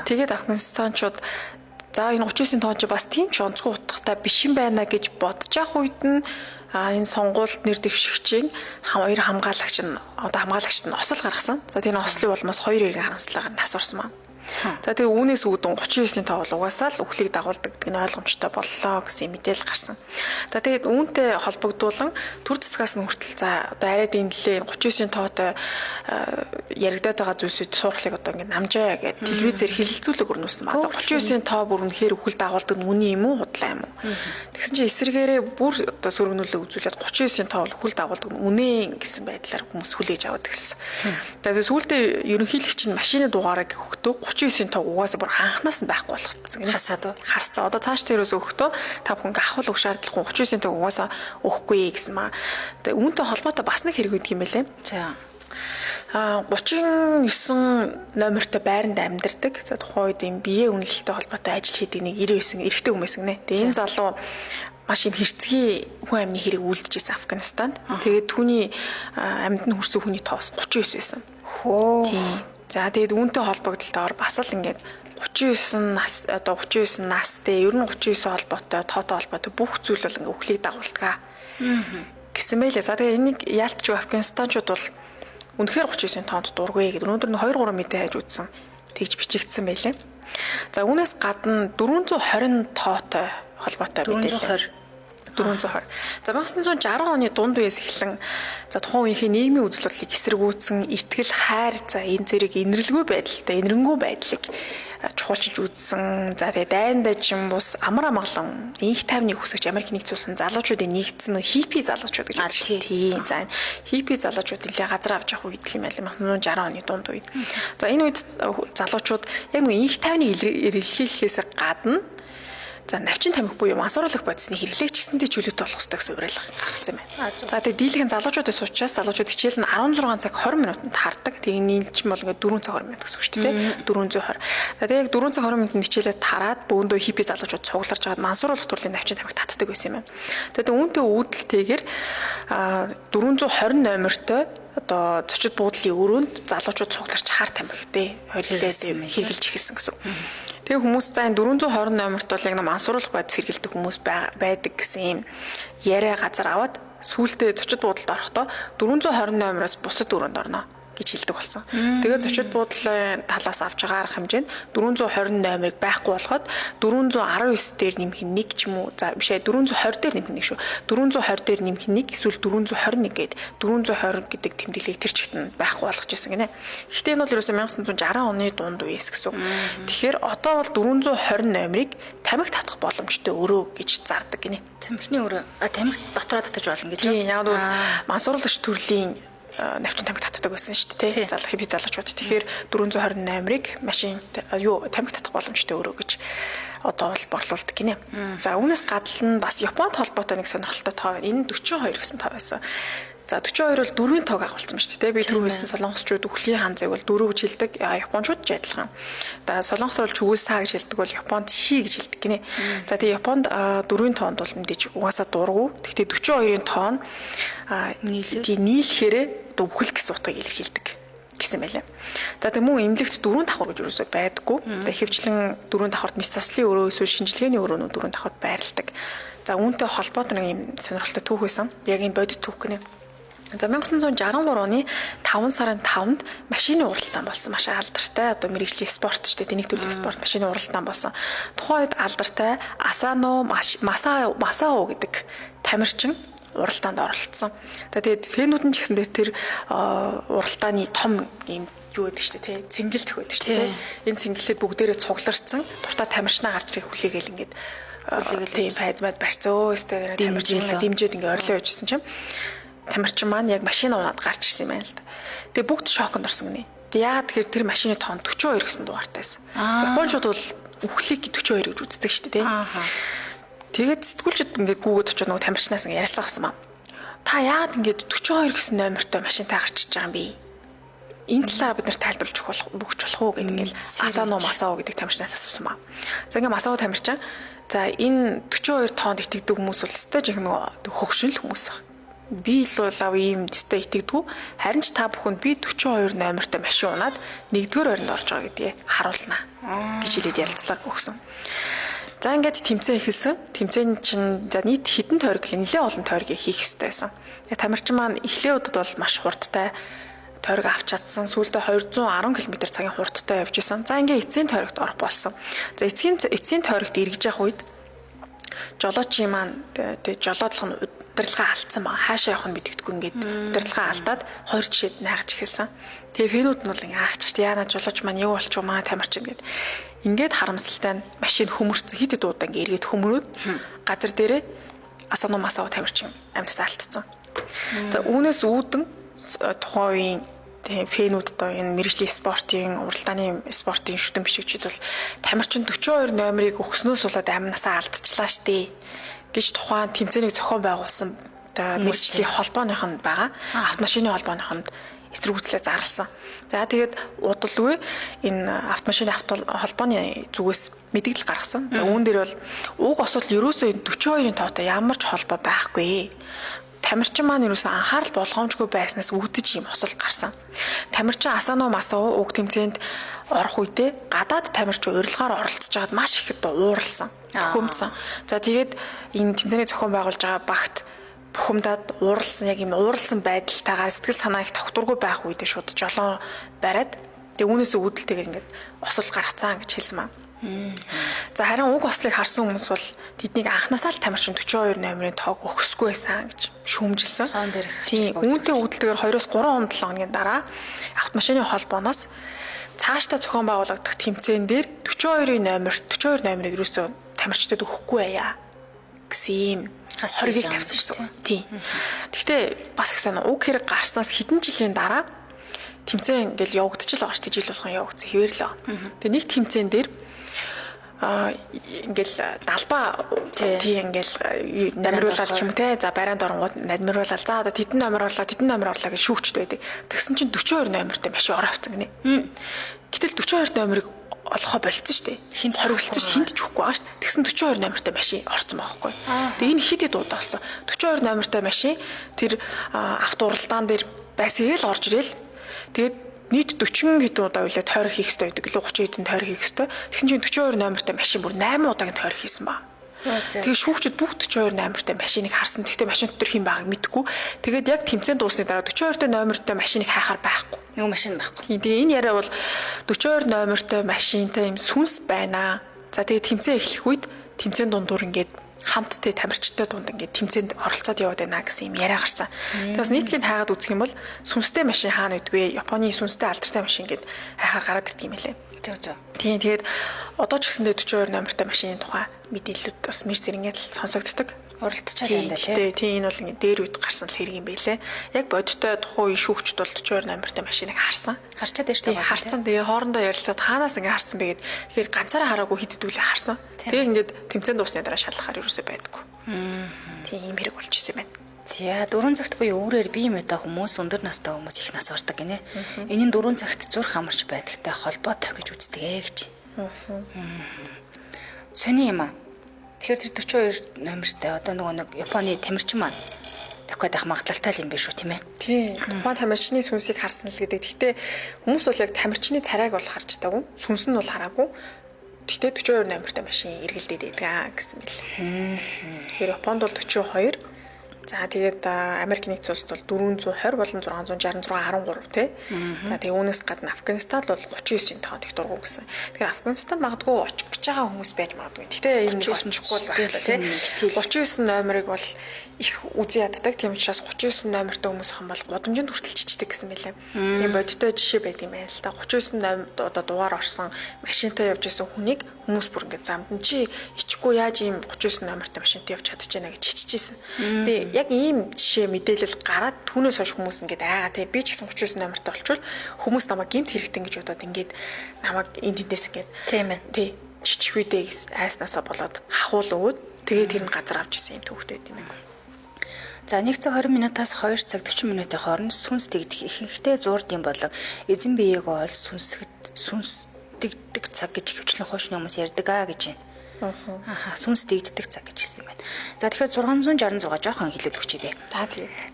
[SPEAKER 2] Тэгээд Афганистанчууд за энэ 39-ийн тоон чи бас тийм ч онцгой утгатай биш юм байна гэж бодож явах үед нь энэ сонгуульд нэр дэвшигчийн хоёр хамгаалагч нь одоо хамгаалагчд нь осол гаргасан. За тийм ослын улмаас хоёр иргэн харамслагаар нас орсон маа. За тэгээ үүнээс үүдэн 39-ийн тоо бол угаасаа л үхлийг дагуулдаг гэдэг нь ойлгомжтой боллоо гэсэн мэдээлэл гарсан. За тэгээд үүнтэй холбогдуулан төр засгаас нь хүртэл за одоо арай дэндлээ 39-ийн тоотой яригадаад байгаа зүйлсүүд суурхлыг одоо ингэ намжаа гэдэг телевизээр хилэлцүүлэг өрнүүлсэн маа. За 39-ийн тоо бүр үнэхээр үхэл дагуулдаг нь үний юм уу худлаа юм уу. Тэгсэн чинь эсэргээрээ бүр одоо сөргөнүүлэг үзүүлээд 39-ийн тоо бол үхэл дагуулдаг нь үнэ гэсэн байдлаар хүмүүс хүлээж аваад гэлсэн. Тэгээд сүүлдээ ерөнхийлөгч нь машины дугаарыг өгдөө 39-ийн тоо угаасаа бүр анханаас нь байхгүй болгоцсон гинэ. Хасцаа. Одоо цааш тэрөөс өгөхдөө та бүхэн ахвал өгөх шаардлагагүй 39-ийн тоо угаасаа өгөхгүй гэсэн маа. Тэгээ үүнтэй холбоотой бас нэг хэрэг үүдг юм байлээ.
[SPEAKER 1] За.
[SPEAKER 2] 39 номертой байранд амьдардаг. За тухайн үед юм биеэ үнэлэлтэй холбоотой ажил хийдэг нэг 90 эрэгтэй хүмүүс гинэ. Тэгээ энэ залуу маш юм хэрцгий хүн амны хэрэг үйлдчихсэн Афганистанд. Тэгээд түүний амьд нь хүрсэн хүний тоос 39 байсан.
[SPEAKER 1] Хөө.
[SPEAKER 2] Тийм. За тэгээд үүнтэй холбогдлолтоор бас л ингээд 39 нас одоо 39 настай ер нь 39 холбоотой тоотой холбоотой бүх зүйл бол ингээд үхлийг дагуулдаг гэсэн байлээ. За тэгээд энийг яалтч Афганистанчууд бол үнэхээр 39-ийн тоонд дургүй гэдэг өнөөдөр нь 2-3 мэдээ хайж үзсэн тэгж бичигдсэн байлээ. За үүнээс гадна 420 тоотой холбоотой мэдээлэл 420. За 1960 оны дунд үеэс эхлэн за тухайн үеийн нийгмийн үзэл бодлыг эсэргүүцсэн итгэл хайр за энэ зэрэг инэрлгүй байдалтай энэрэнгүй байдлыг чухалчилж үзсэн. За тэгээ дайнд дажин бус амар амгалан инх тайвны хүсэгч Америк нэгдсэн залуучуудын нэгдсэн хиппи залуучууд гэж байна. Тийм. За хиппи залуучууд нэлээ газар авч явах үед юм байл 1960 оны дунд үед. За энэ үед залуучууд яг нэг инх тайвны эрэлхийлэхээс гадна за навчин тамхи буюу мансууруулах бодисны хэрэглэгч гэсэндээ чөлөөтэй болох хэрэгтэй гэсэн уриалга гаргасан юм байна. За тэгээ дийлхэн залуучуудаас учраас залуучууд хичээл нь 16 цаг 20 минутанд хардаг. Тэгээ нийлж бол ингээд 4 цаг 20 минут гэсэн үг шүү дээ. 420. За тэгээ яг 4 цаг 20 минутанд хичээлээ тараад бөөндөө хиппи залуучууд цугларч байгаад мансууруулах төрлийн навчин тамхи татдаг байсан юм байна. За тэгээ үүнтэй үүдэлтэйгээр 420 номертой одоо зочид буудлын өрөөнд залуучууд цугларч хар тамхитай хоригдээд хэрглэж эхэлсэн гэсэн. Тэгээ хүмүүс за энэ 420 номерт бол яг мансууруулах бодис хэрэгэлдэг хүмүүс байдаг гэсэн юм яриа газар аваад сүүлдээ зочид буудалд орохдоо 420 номероос бусад өрөөнд орно гэж хэлдэг болсон. Тэгээ зочид буудлын талаас авч байгаа арга хэмжээнд 420 номерыг байхгүй болгоод 419 дээр нэмэх нэг ч юм уу за биш ээ 420 дээр нэмэх нэг шүү. 420 дээр нэмэх нэг эсвэл 421 гээд 420 гэдэг тэмдэглэлийг тэр чигт нь байхгүй болгож ирсэн гинэ. Гэхдээ энэ бол ерөөсөө 1960 оны дунд үеэс гэсэн. Тэгэхээр одоо бол 420 номерыг тамхи татах боломжтой өрөө гэж зардаг гинэ.
[SPEAKER 1] Тамхины өрөө тамхи дотроо татаж болно гэж.
[SPEAKER 2] Тийм яг бол мансууруулагч төрлийн навчин тамхи татдаг байсан шүү дээ. Залуу хиппи залуучууд. Тэгэхээр 428-ыг машин тамхи татах боломжтой өрөө гэж одоо бол борлуулдаг гинэ. За үүнээс гадна бас Японд холбоотой нэг сонирхолтой тоо энэ 42 гэсэн тоо байсан. За 42 бол дөрвийн тоог агуулсан шүү дээ. Би түрүү хэлсэн солонгосчууд үхлийн ханзыг бол дөрөв гэж хэлдэг. Японочууд ч адилхан. За солонгос бол чүгээс саа гэж хэлдэг бол Японд ши гэж хэлдэг гинэ. За тэгээ Японд дөрвийн тоонд бол мэдээж угаасаа дургу. Гэхдээ 42-ын тоон нийлэхээр үхэл гэсэн утгыг илэрхийлдэг гэсэн байлаа. За тэгээ мөн эмнэлэгт дөрвөн давхар гэж юусоо байдаггүй. Тэгээ ихэвчлэн дөрвөн давхарт мэс заслын өрөө эсвэл шинжилгээний өрөөнүүд дөрвөн давхарт байрладаг. За үүнтэй холбоотой нэг юм сонирхолтой түүх байсан. Яг энэ бодит түүх гинэ. За 1963 оны 5 сарын 5-нд машины уралдаан болсон. Маш алдартай одоо мэргэжлийн спорт ч гэдэг нэг төрлийн спорт машины уралдаан болсон. Тухайн үед алдартай Асано Масао гэдэг тамирчин уралдаанд оролцсон. За тэгээд фэнүүд нь ч гэсэн тэр уралдааны том юм юу гэдэг чинь тий цэнгэлдэх байдаг чинь тий энэ цэнгэлээд бүгдээрээ цугларцсан дуртай тамирчнаа гарч ирэх хүлээгээл ингээд тийм хайзмад барьцаа өөстэй тамирчнаа дэмжиж ингээд орилоо явжсэн чинь тамирчин маань яг машин унаад гарч ирсэн юм байна л да. Тэгээ бүгд шоконд орсон гинэ. Тэгээ яагаад тэгэхээр тэр машины тоон 42 гэсэн дугаартай байсан. Японочууд бол үхлийг 42 гэж үздэг шүү дээ тий. Тэгээд сэтгүүлчид ингээд гүүгээд очоод нөгөө тамирчнаас ингээд ярьцлага авсан маа. Та яагаад ингээд 42 гэсэн номертой машинтай гарч иж байгаа юм бэ? Энэ талаараа бид нэр тайлбарлаж өгөх болох уу гэдэг ингээд Асано Масао гэдэг тамирчнаас асуусан маа. За ингээд Масао тамирчин за энэ 42 тоонд итгэдэг хүмүүс бол өстой жиг нөгөө хөгшинл хүмүүс баг. Би л болов ийм өстой итгэдэггүй. Харин ч та бүхэнд би 42 номертой машин унаад нэгдүгээр байранд орж байгаа гэдгийг харуулна гэж хэлээд ярилцлага өгсөн. За ингээд тэмцээн эхэлсэн. Тэмцээн чинь за нийт хэдэн тойрог нэлээд олон тойргийг хийх хэрэгтэй байсан. Тэгээ тамирчин маань эхлээ удаад бол маш хурдтай тойрог авч чадсан. Сүүлдээ 210 км/цагийн хурдтай явж исэн. За ингээд эцсийн тойрогт орох болсон. За эцсийн тойрогт эргэж явах үед жолоочийн маань тэгээ жолоодлого нь удирдлагаа алдсан ба хаашаа явах нь мэддэггүй ингээд удирдлагаа алдаад хоёр жишээд найгаж эхэлсэн. Тэгээ фэнүүд нь бол ингээд аач яана жолооч маань юу болчих вэ манай тамирчин гэд ингээд харамсалтай нь машин хөмөрцөн хэд удаа ингээд эргээд хөмрөөд газар дээрээ Асано Масао тамирчин амнаас алдсан. За үүнээс үүдэн тухайн үеийн фэнүүд одоо энэ мэргэжлийн спортын уралдааны спортын шүтэн бишигчид бол тамирчин 42 номерыг өгснөөс болоод амнаасаа алдчихлаа штэ гэж тухайн тэмцээнийг зохион байгуулсан мэргэжлийн холбооных нь байгаа. Автомашины холбооных нь эсрэгүүцлээ зарласан. За тэгээд удалгүй энэ автомашины холбооны зүгээс мэдээлэл гаргасан. За үүн дээр бол уг освол ерөөсөө энэ 42-ын тоотой ямар ч холбоо байхгүй. Тамирчин маань ерөөсөө анхаарал болгоомжгүй байснаас үүдэж юм осол гарсан. Тамирчин Асано Масао уг тэмцээнд орох үедээ гадаад тамирчин урилгаар оролцож байгаад маш их ууралсан. Бухимдсан. За тэгээд энэ тэмцээний зохион байгуулж байгаа багт бухимдаад ууралсан яг юм ууралсан байдалтайгаар сэтгэл санаа их тогтворгүй байх үедээ шууд жолоо бариад тэгээ үүнээс үүдэлтэйгээр ингээд осол гаргацсан гэж хэлсэн маа. За харин уг ослыг харсан хүмүүс бол тэднийг анханасаа л тамирчин 42 номерын тоог өгсөхгүй байсан гэж шүүмжилсэн. Тийм үүнтэй үүдэлтэйгээр 2-3 хоногийн дараа автомашины холбооноос цаашдаа зохион байгуулагдах тэмцээн дээр 42 номерыг юусоо тамирчдад өгөхгүй байя гэсэн юм хоргийг тавьсан гэсэн. Тийм. Гэхдээ бас их сонь уг хэрэг гарснаас хэдэн жилийн дараа тэмцээн ингээл явагдчихлаа байгаа шүү дээ. Жил болгон явагдсан хэвэрлээ. Тэгээ нэг тэмцээн дээр ингээл далбаа тийм ингээл номеруулаад юм те за барайнд оронгууд номеруулаад за одоо тэдэн номер орлоо гэж шүүгчд байдаг. Тэгсэн чинь 42 номертой машин ороо авцсан гинэ. Гэтэл 42 номерыг олохоо болцсон шүү дээ. Хинт хориглолцсон шүү. Хинт ч үхгүй байгаа шүү. Тэгсэн 42 номертой машин орцсон байхгүй. Тэгээ энэ хэд удаа болсон. 42 номертой машин тэр автоуралдаан дээр байсгээл орж ирэл. Тэгээд нийт 40 хэдэн удаа үйлээ тойрог хийх хэрэгтэй байдаг. Илүү 30 хэдэн тойрог хийх хэрэгтэй. Тэгсэн чинь 42 номертой машин бүр 8 удаагийн тойрог хийсэн ба. Тэгээ шүүгчид бүгд 42 номертой машиныг харсан. Тэгтээ машин дотор хэн байгааг мэдгүй. Тэгээд яг тэмцээн дуусны дараа 42 номертой машиныг хайхаар байхгүй.
[SPEAKER 1] Нэг машин байхгүй.
[SPEAKER 2] Тэгээ энэ яриа бол 42 номертой машинтай юм сүнс байна. За тэгээ тэмцээн эхлэх үед тэмцээн дундуур ингээд хамттай тамирчтай дунд ингээд тэмцээнд оролцоод яваад байна гэсэн юм яриа гарсан. Тэгээс нийтлийг хайгаад үзэх юм бол сүнстэй машин хаана байдгүй. Японы сүнстэй алдартай машин ингээд хайхаар гараад ирдэг юм лээ. Тийм тэгээд одоо ч гэсэндээ 42 номертой машины тухай мэдээлэлүүд бас мэр зэрэгээд сонсогддог.
[SPEAKER 1] Уралдчихсан юм да
[SPEAKER 2] тийм энэ бол ингээд дээр үед гарсан л хэрэг юм байлээ. Яг бодиттой тухайн үе шүүгчд бол 42 номертой машиныг харсан.
[SPEAKER 1] Харчаад байж байгаа.
[SPEAKER 2] Харсан. Тэгээ хоорондоо ярилцаад хаанаас ингээд харсан бэ гэд тэгэхээр ганцаараа хараагүй хиддүүлээ харсан. Тэгээ ингээд тэмцээн дуусны дараа шалгахаар юусоо байдаггүй. Тийм юм хэрэг болж исэн байна.
[SPEAKER 1] За 4 цагт буюу өөрөөр бие мэтэ хүмүүс өндөр настай хүмүүс их нас ордог гинэ. Энэ нь 4 цагт зурх амарч байдагтай холбоотой гэж үздэг гэж. Сони юм аа. Тэгэхээр тэр 42 номертай одоо нэг Японы тамирчин маань дахиад их магадлалтай юм биш үү тийм ээ?
[SPEAKER 2] Тийм. Тухайн тамирчны сүнсийг харсан л гэдэг. Гэхдээ хүмүүс бол яг тамирчны царайг бол харж таагүй. Сүнс нь бол хараагүй. Гэхдээ 42 номертай машин эргэлдээд байдаг гэсэн мэл. Тэгэхээр Японд бол 42. За тэгээд Америк нэгдсэн улсад бол 420 болон 666 13 тий. За тэгээд үүнээс гадна Афганистанд бол 39-ийн тоонд их дургу гэсэн. Тэгэхээр Афганистанд магадгүй очих гэж байгаа хүмүүс байж магадгүй. Гэхдээ энэ очихгүй байх тий. 39 номерыг бол их үзий яддаг. Тийм учраас 39 номертой хүмүүс хан бол гудамжинд хүртэл чичдэг гэсэн мэлээ. Тийм бодиттой жишээ байд юм байна л да. 39 номер одоо дугаар орсон машинтай явж исэн хүнийг хүмүүс бүр ингээд замдан чи ичихгүй яаж ийм 39 номертой машинтай явж чадчихна гэж чичижсэн. Тэгээ яг ийм жишээ мэдээлэл гараад түүнээс хойш хүмүүс ингээд айгаа тий би ч гэсэн 39 номертой болчвол хүмүүс намайг гэмт хэрэгтэй гэж бодоод ингээд намайг энд тэндээс ингээд
[SPEAKER 1] тийм ээ.
[SPEAKER 2] Тий чичхүйдээ айснасаа болоод хахуул өгөөд тэгээд тэр нь газар авч исэн юм төвхтэй тийм ээ.
[SPEAKER 1] За 1 цаг 20 минутаас 2 цаг 40 минутын хооронд сүнс дэгдэх ихэнхдээ зуурдын болон эзэн биеийг ол сүнс дэгдэг цаг гэж хөвчлэн хуучны хүмүүс ярьдаг гэж байна. Сүнс дэгддэг цаг гэж хэлсэн юм байна. За тэгэхээр 666 жоохон хэлээд өгчээ бэ.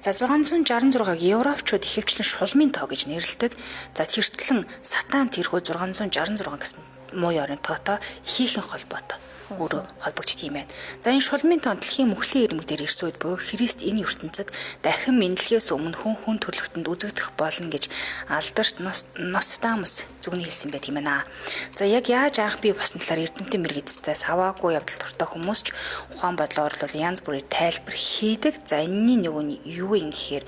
[SPEAKER 1] За 666-г европчууд ихэвчлэн шулмын тоо гэж нэрлэдэг. За тэртлэн сатан тэрхүү 666 гэсэн муу ёрын тоотой ихийнхэн холбоотой өөрөө холбогдчих юм байна. За энэ шулмын тоо дэлхийн мөхлийн ирмэг дээр ирсэн үед буюу Христ энэ ертөнцид дахин мэдлэгээс өмнө хүн төлөвтөнд үзэгдэх болно гэж алдарч Нострадамус зүгний хэлсэн байт юм байна. За яг яаж анх бий болсон талаар эрдэмтэн мэргэдтэй саваагүй явдал дуртай хүмүүс ч ухаан бодлоор бол янз бүрийн тайлбар хийдэг. За энэний нөгөө нь юу юм гэхээр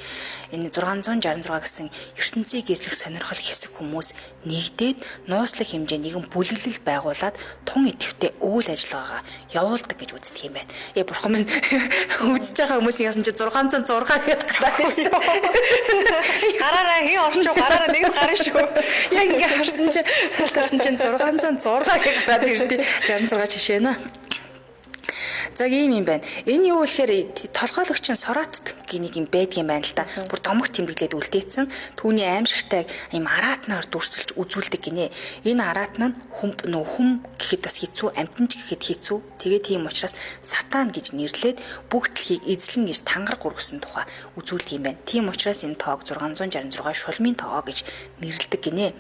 [SPEAKER 1] энэ 666 гэсэн ертөнцийг эзлэх сонирхол хэсэг хүмүүс нэгдээд нууцлах хэмжээ нэгэн бүлэглэл байгуулад тун идэвхтэй үйл ажиллагаагаа явуулдаг гэж үздэг юм байна. Бурхан минь үзэж байгаа хүмүүсийн ясан чи 606 гэдэг гараад ирсэн.
[SPEAKER 2] Гараараа хин орчоо гараараа нэг нь гарна шүү.
[SPEAKER 1] Яг ингээ харсан чи 606 гэж гараад ирдээ 66 жишээ нэ. За ийм юм байна. Энэ юу гэхээр толгойлогч Соратт гэх юм байдаг юм байна л да. Бүр домог тэмдэглээд үлдээсэн. Түүний аимшигтай ийм араатнаар дүрсэлж үзүүлдэг гинэ. Энэ араатн нь хүм гэхэд бас хэцүү, амтанч гэхэд хэцүү. Тэгээ тийм учраас сатан гэж нэрлээд бүх дэлхийг эзлэн гэж тангар гургсан тухай үзүүлдэг юм байна. Тийм учраас энэ тоог 666 шулмын тоо гэж нэрлэдэг гинэ.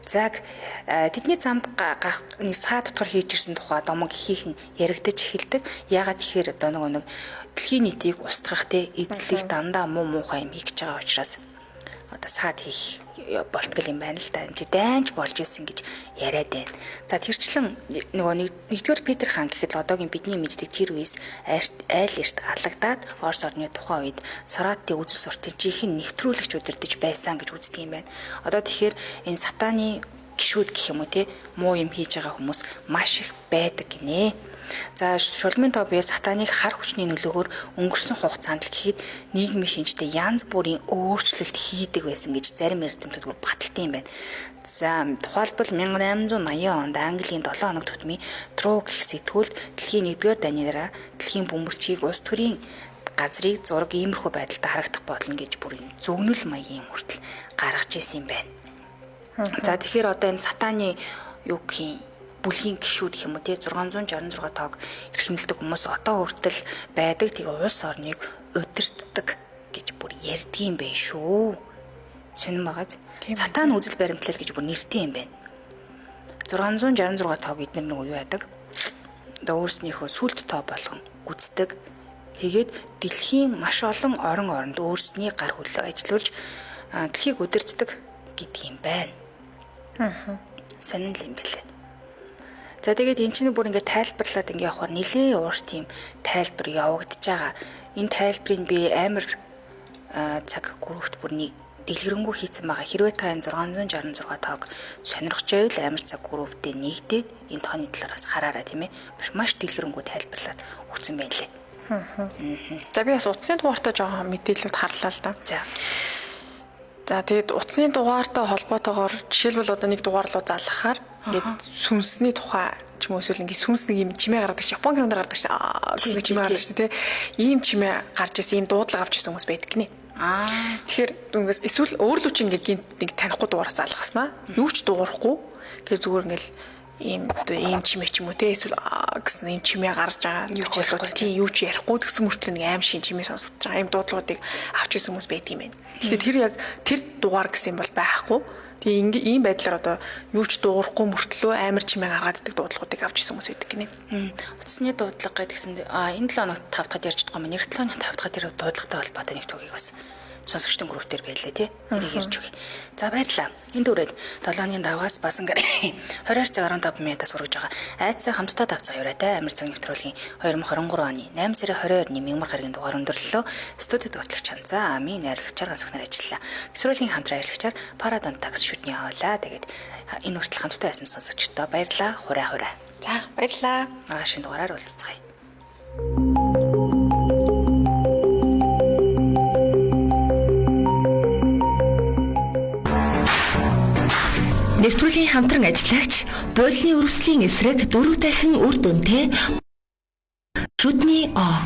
[SPEAKER 1] Заг тэдний замд нэг саа дотор хийж ирсэн тухай домог хийх нь яригдаж эхэлдэг. Яагаад тэгэхээр одоо нэг дэлхийн нийтийг устгах те эзлэх дандаа муухай юм хийж байгаа учраас одоо саад хийх болтгол юм байна л да. Энд дайнч болж исэн гэж яриад байна. За тэрчлэн нөгөө нэгдүгээр Петр хаан гэхэд л одоогийн бидний мэддэг тэр үеэс айл эрт алагдаад Орос орны тухайн үед Саратын үзэл суртын жинхэнэ нэвтрүүлэгч удирдах байсан гэж үздэг юм байна. Одоо тэгэхээр энэ сатаны гишүүд гэх юм уу те муу юм хийж байгаа хүмүүс маш их байдаг гинэ. За шулмын тоо бие сатаныг хар хүчний нөлөөгөөр өнгөрсөн хугацаанд л гэхэд нийгмийн шинжтэй янз бүрийн өөрчлөлт хийдэг байсан гэж зарим эрдэмтдүүд баталдаг юм байна. За тухайлбал 1880 онд Английн 7 хоног тутмын Труу гэх сэтгүүлд дэлхийн 1-р даниараа дэлхийн бөмбөрчийг улс төрийн газрыг зураг иймэрхүү байдалтай харагдах болно гэж бүр зөвнөл маягийн хүртэл гаргаж ирсэн юм байна. За тэгэхээр одоо энэ сатаны юу гэх бүлгийн гишүүд гэх юм уу те 666 тоог эрхэмлдэг хүмүүс одоо хүртэл байдаг. Тэгээ улс орныг удирддаг гэж бүр ярьдаг юм байна шүү. Сонин багаз. Сатан үзэл баримтлал гэж бүр нэртэй юм байна. 666 тоог эдгээр нэг юу яадаг? Одоо өөрснийхөө сүлд тоо болгон үздэг. Тэгээд дэлхийн маш олон орон оронд өөрсний гар хөлөө ажилуулж дэлхийг удирддаг гэдэг юм байна. Сонин л юм бэлээ. За тэгээд эн чинь бүр ингээд тайлбарлаад ингээд явахаар нэлээд уурч тийм тайлбар явагдаж байгаа. Энэ тайлбарыг би амар цаг группт бүрний дэлгэрэнгүй хийсэн байгаа. Хэрвээ та энэ 666 тоог сонирхож байвал амар цаг групптэй нэгдээд энэ тооны талаараас хараарай тийм ээ. Маш дэлгэрэнгүй тайлбарлаад өгсөн байна лээ.
[SPEAKER 2] За би бас утасны дугаартай жоохон мэдээлэлүүд харлаа л да. За тэгээд утасны дугаартай холбоотойгоор жишээлбэл одоо нэг дугаар руу залгахаар ингээд сүнсний тухай ч юм уу эсвэл ингээд сүнс нэг юм чимээ гаргадаг ш. Япон кинонд гаргадаг ш. Гэсэн нэг чимээ гаргадаг ш. Тэ ийм чимээ гарч ирсэн, ийм дуудлага авч ирсэн хүмүүс байдаг гинэ. Тэгэхээр үнгээс эсвэл өөрлөч ингээд гинт нэг танихгүй дуугараас алгаснаа. Юу ч дуугарахгүй. Тэгэхээр зүгээр ингээл ийм чимээ ч юм уу те эсвэл гэсэн ийм чимээ гарч байгаа. Юу ч ярихгүй тийм юу ч ярихгүй гэсэн мөртлөө нэг аим шин чимээ сонсож байгаа. Ийм дуудлагуудыг авч ирсэн хүмүүс байдаг юм байна. Тэгэхээр тэр яг тэр дугаар гэсэн бол байхгүй. Тэгээ ийм байдлаар одоо юу ч дуугарахгүй мөртлөө амар чимээ гаргаад идэг дуудлагуудыг авч ирсэн хүмүүс байдаг гинэ.
[SPEAKER 1] Утасны дуудлага гэдгсэн энэ 7 хоногт 5 дахад ярьж байгаа юм. 7 хоногт 5 дахад тэр дуудлагатай холбоотой нэг түүхийг бас сонсогчдын групп дээр байлаа тий. Тэрийг ярьж өгье. За баярлалаа. Энд дөрөд 7 хоногийн давгаас басан 22 цаг 15 минутаас хүргэж байгаа. Айцаа хамтдаа давцгаа юуратай амир цаг нэвтрүүлгийн 2023 оны 8 сарын 22-ны Мянмар гарагийн дугаар өндөрлөлөө студид хөтлөгч Чанзаа Ами найрлагчаар ганцхан ажиллалаа. Нэвтрүүлгийн хамтран ажиллагчаар Парадан такс шүтний авлаа. Тэгээд энэ хүртэл хамтдаа байсан сонсогчдоо баярлалаа. Хураа.
[SPEAKER 2] За баярлалаа.
[SPEAKER 1] Маргаашийн дугаараар уулзцгаая.
[SPEAKER 3] Нэвтрүүлгийн хамтран ажиллагч буудлын өрсөлийн эсрэг 4 дахин үр дүнтэй шүдний А.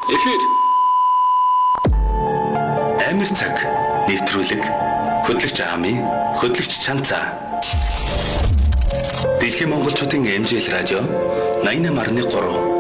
[SPEAKER 4] Эфир амир цаг нэвтрүүлэг хөтлөгч Ами, хөтлөгч Чанцаа. Дэлхийн монголчуудын эмжил радио 88.3